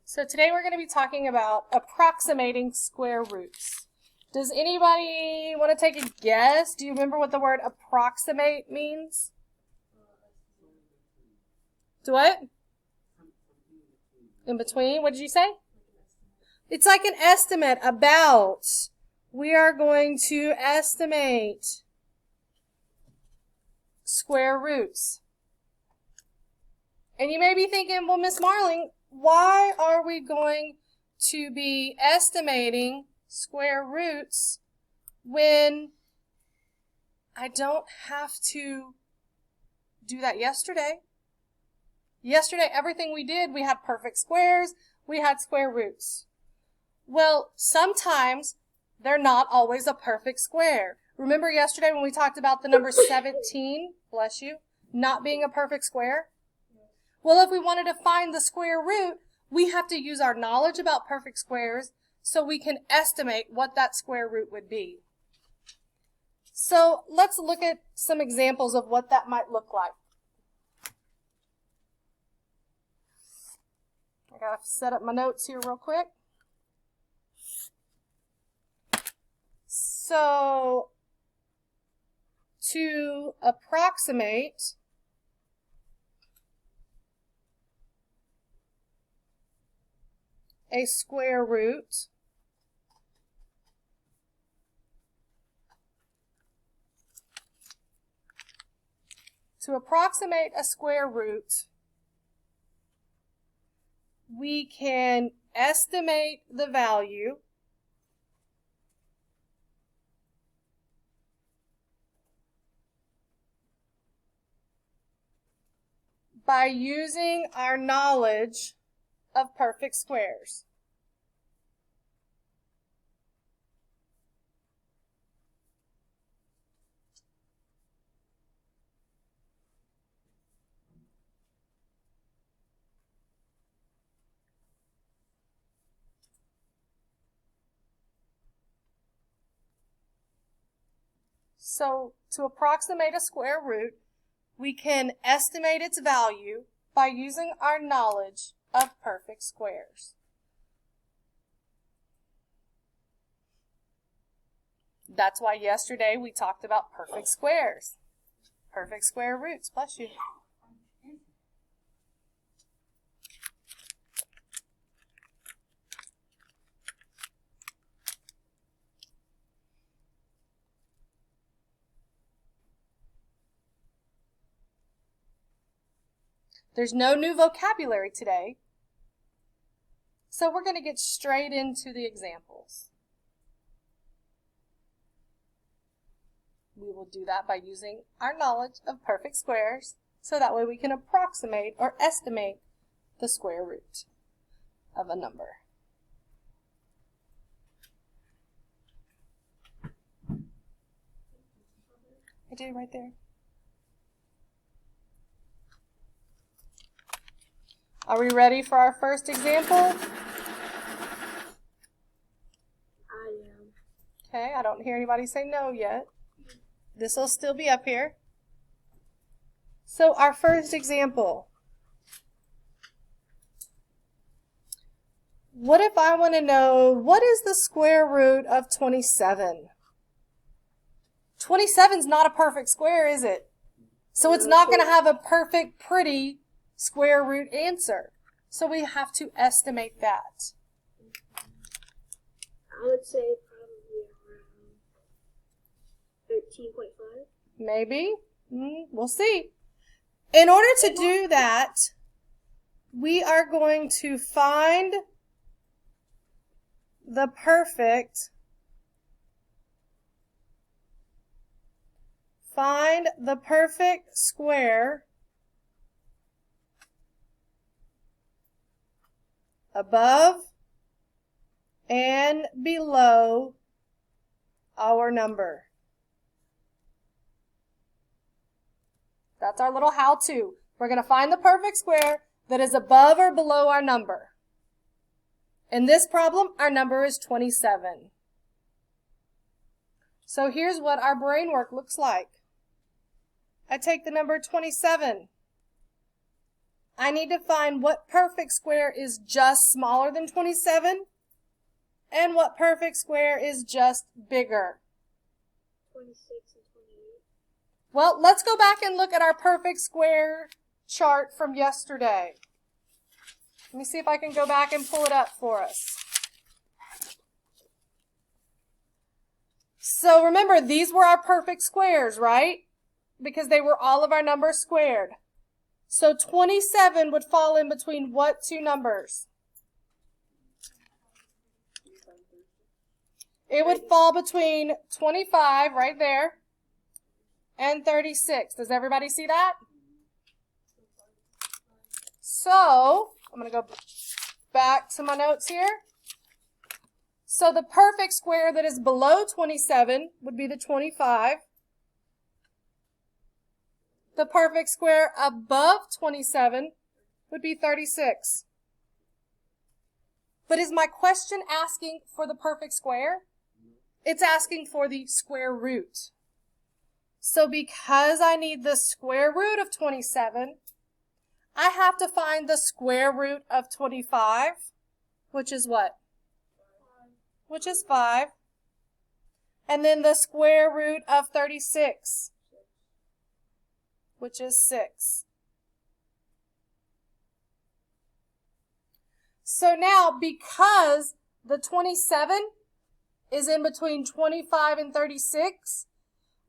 So today we're going to be talking about approximating square roots. Does anybody want to take a guess? Do you remember what the word approximate means? To what? In between? What did you say? It's like an estimate about. We are going to estimate square roots. And you may be thinking, well, Miss Marling, why are we going to be estimating square roots when I don't have to do that yesterday? Yesterday, everything we did, we had perfect squares, we had square roots. Well, sometimes they're not always a perfect square. Remember yesterday when we talked about the number 17, bless you, not being a perfect square? Well, if we wanted to find the square root, we have to use our knowledge about perfect squares so we can estimate what that square root would be. So let's look at some examples of what that might look like. I gotta set up my notes here real quick. So, to approximate a square root, we can estimate the value by using our knowledge of perfect squares. So, to approximate a square root, we can estimate its value by using our knowledge of perfect squares. That's why yesterday we talked about perfect squares. Perfect square roots, bless you. There's no new vocabulary today, so we're going to get straight into the examples. We will do that by using our knowledge of perfect squares, so that way we can approximate or estimate the square root of a number. I did right there. Are we ready for our first example? I am. Okay, I don't hear anybody say no yet. This will still be up here. So our first example. What if I want to know what is the square root of 27? 27 is not a perfect square, is it? So it's not going to have a perfect, pretty square root answer. So we have to estimate that. I would say probably around 13.5. Maybe. We'll see. In order to do that, we are going to find the perfect square above and below our number. That's our little how-to. We're going to find the perfect square that is above or below our number. In this problem, our number is 27. So here's what our brain work looks like. I take the number 27. I need to find what perfect square is just smaller than 27 and what perfect square is just bigger. 26 and 28. Well, let's go back and look at our perfect square chart from yesterday. Let me see if I can go back and pull it up for us. So remember, these were our perfect squares, right? Because they were all of our numbers squared. So 27 would fall in between what two numbers? It would fall between 25, right there, and 36. Does everybody see that? So, I'm going to go back to my notes here. So the perfect square that is below 27 would be the 25. The perfect square above 27 would be 36. But is my question asking for the perfect square? It's asking for the square root. So because I need the square root of 27, I have to find the square root of 25, which is what? Which is 5. And then the square root of 36, which is 6. So now, because the 27 is in between 25 and 36,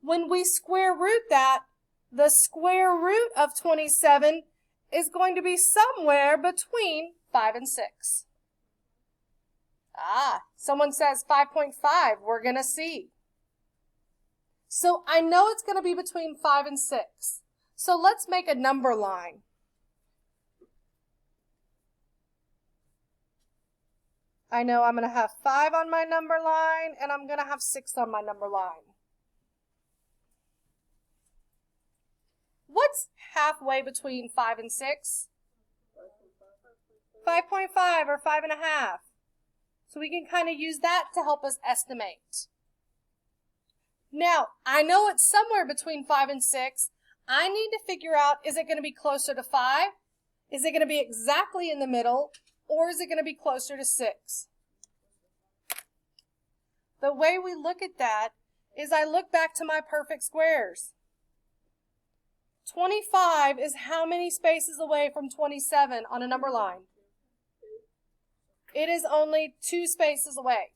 when we square root that, the square root of 27 is going to be somewhere between 5 and 6. Someone says 5.5. We're going to see. So I know it's going to be between 5 and 6. So let's make a number line. I know I'm going to have 5 on my number line, and I'm going to have 6 on my number line. What's halfway between 5 and 6? 5.5 or 5.5. So we can kind of use that to help us estimate. Now, I know it's somewhere between 5 and 6. I need to figure out, is it going to be closer to 5? Is it going to be exactly in the middle? Or is it going to be closer to 6? The way we look at that is I look back to my perfect squares. 25 is how many spaces away from 27 on a number line? It is only 2 spaces away.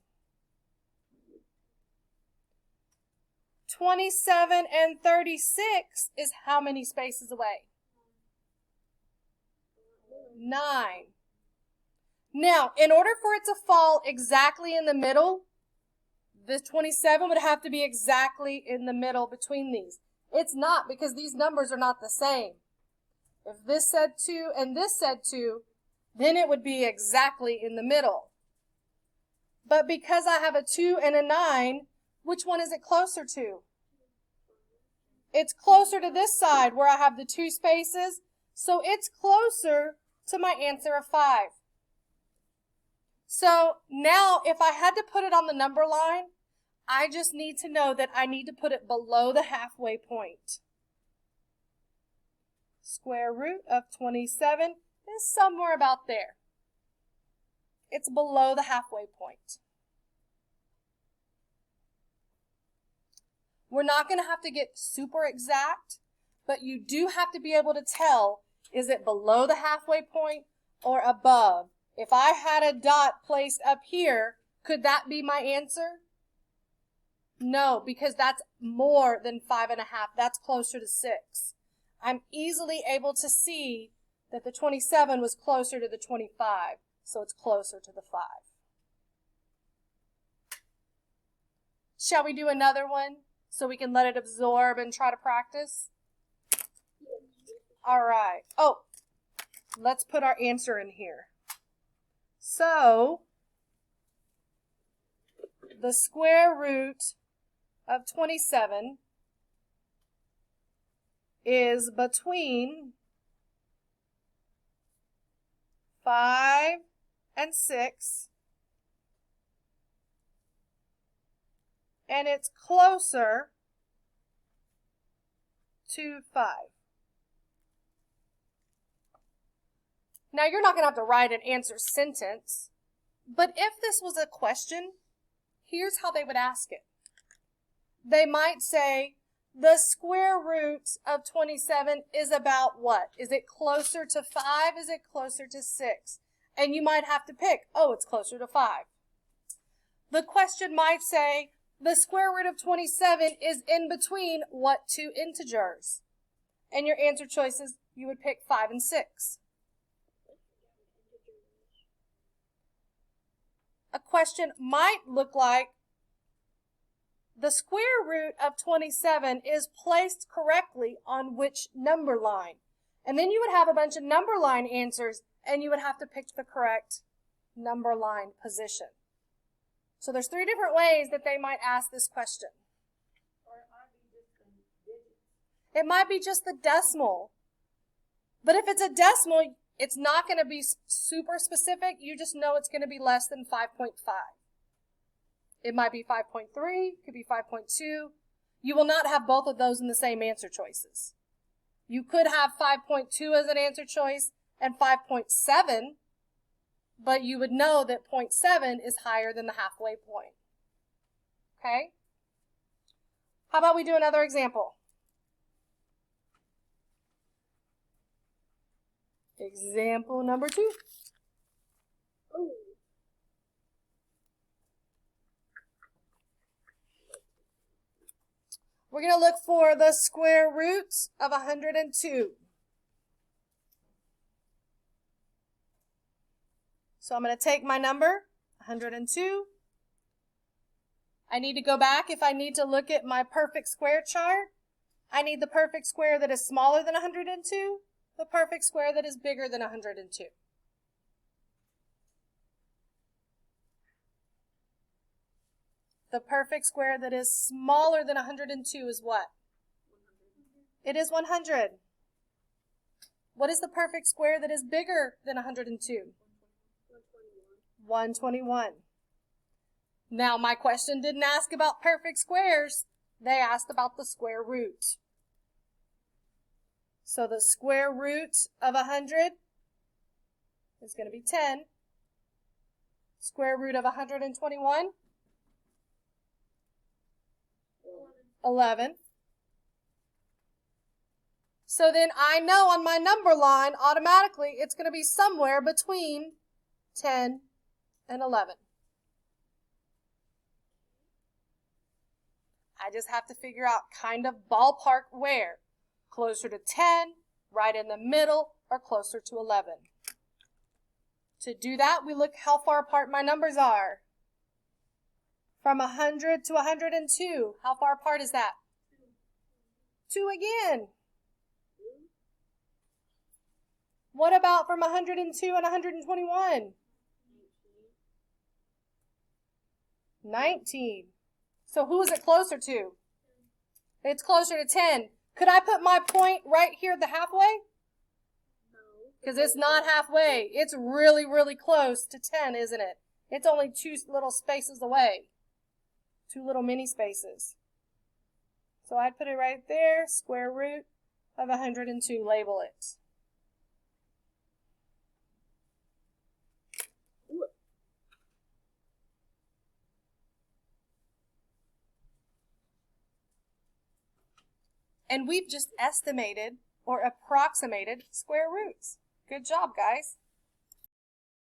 27 and 36 is how many spaces away? 9. Now, in order for it to fall exactly in the middle, the 27 would have to be exactly in the middle between these. It's not, because these numbers are not the same. If this said 2 and this said 2, then it would be exactly in the middle. But because I have a 2 and a 9, which one is it closer to? It's closer to this side where I have the 2 spaces, so it's closer to my answer of 5. So now if I had to put it on the number line, I just need to know that I need to put it below the halfway point. Square root of 27 is somewhere about there. It's below the halfway point. We're not going to have to get super exact, but you do have to be able to tell, is it below the halfway point or above? If I had a dot placed up here, could that be my answer? No, because that's more than 5.5. That's closer to 6. I'm easily able to see that the 27 was closer to the 25, so it's closer to the 5. Shall we do another one so we can let it absorb and try to practice? All right. Oh, let's put our answer in here. So, the square root of 27 is between 5 and 6, and it's closer to 5. Now, you're not going to have to write an answer sentence, but if this was a question, here's how they would ask it. They might say, the square root of 27 is about what? Is it closer to 5? Is it closer to 6? And you might have to pick, oh, it's closer to 5. The question might say, the square root of 27 is in between what two integers? And your answer choices, you would pick 5 and 6. A question might look like, the square root of 27 is placed correctly on which number line? And then you would have a bunch of number line answers, and you would have to pick the correct number line position. So there's 3 different ways that they might ask this question. Or it might be just the digits. It might be just the decimal. But if it's a decimal, it's not going to be super specific. You just know it's going to be less than 5.5. It might be 5.3, could be 5.2. You will not have both of those in the same answer choices. You could have 5.2 as an answer choice and 5.7, but you would know that 0.7 is higher than the halfway point. Okay? How about we do another example? Example number 2. Ooh. We're going to look for the square root of 102. So I'm going to take my number, 102. I need to go back if I need to look at my perfect square chart. I need the perfect square that is smaller than 102, the perfect square that is bigger than 102. The perfect square that is smaller than 102 is what? 100. It is 100. What is the perfect square that is bigger than 102? 121. Now, my question didn't ask about perfect squares. They asked about the square root. So the square root of 100 is going to be 10. Square root of 121? 11. So then I know on my number line, automatically, it's going to be somewhere between 10 and 11. I just have to figure out kind of ballpark where. Closer to 10, right in the middle, or closer to 11. To do that, we look how far apart my numbers are. From 100 to 102, how far apart is that? 2 again. What about from 102 and 121? 19. So who is it closer to? It's closer to 10. Could I put my point right here at the halfway? No. Because it's not halfway. It's really, really close to 10, isn't it? It's only 2 little spaces away. 2 little mini spaces. So I'd put it right there, square root of 102, label it. And we've just estimated or approximated square roots. Good job, guys.